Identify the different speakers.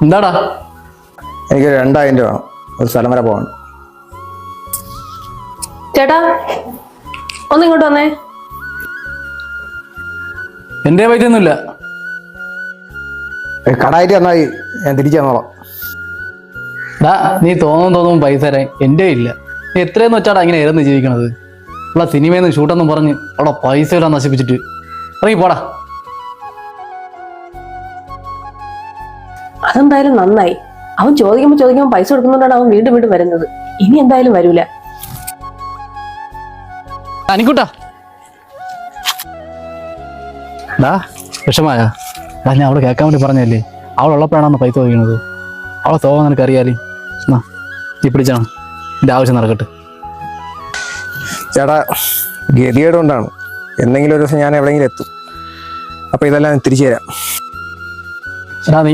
Speaker 1: എന്താടാ?
Speaker 2: എനിക്ക് 2000 രൂപ വേണം, ഒരു സ്ഥലം വരെ പോകണം.
Speaker 3: ചേട്ടാ ഒന്ന് ഇങ്ങോട്ട് വന്നേ.
Speaker 1: എന്റെ പൈസ ഒന്നുമില്ല.
Speaker 2: കടായിട്ട് തന്നാൽ ഞാൻ തിരിച്ചു തന്നോളാം.
Speaker 1: നീ തോന്നും പൈസ തരാൻ എന്റെ ഇല്ല. നീ എത്രയെന്ന് വെച്ചാടാ ഇങ്ങനെ ഇരുന്ന് ജീവിക്കണത്? ഉള്ള സിനിമയിൽ നിന്ന് ഷൂട്ടെന്നും പറഞ്ഞ് അവിടെ പൈസ എല്ലാം നശിപ്പിച്ചിട്ട് ഇറങ്ങി പോടാ.
Speaker 3: അതെന്തായാലും നന്നായി. അവൻ ചോദിക്കുമ്പോ പൈസ കൊടുക്കുന്നതുകൊണ്ടാണ് അവൻ വീണ്ടും വീണ്ടും വരുന്നത്. ഇനി എന്തായാലും വരൂല.
Speaker 1: അനിക്കൂട്ടാ വിഷമായ ഞാൻ അവള് കേൾക്കാൻ വേണ്ടി പറഞ്ഞല്ലേ, അവളുള്ളപ്പോഴാണ് പൈസ ചോദിക്കുന്നത്. അവളെ സ്വഭാവം നിനക്ക് അറിയാലേ. നീ പിടിച്ചാണ് എന്റെ ആവശ്യം നടക്കട്ടെ.
Speaker 2: ചേട്ടാ ഗതികേട് കൊണ്ടാണ്. എന്തെങ്കിലും ഒരു ദിവസം ഞാൻ എവിടെയെങ്കിലും എത്തും. അപ്പൊ ഇതെല്ലാം തിരിച്ചു തരാം.
Speaker 1: നീ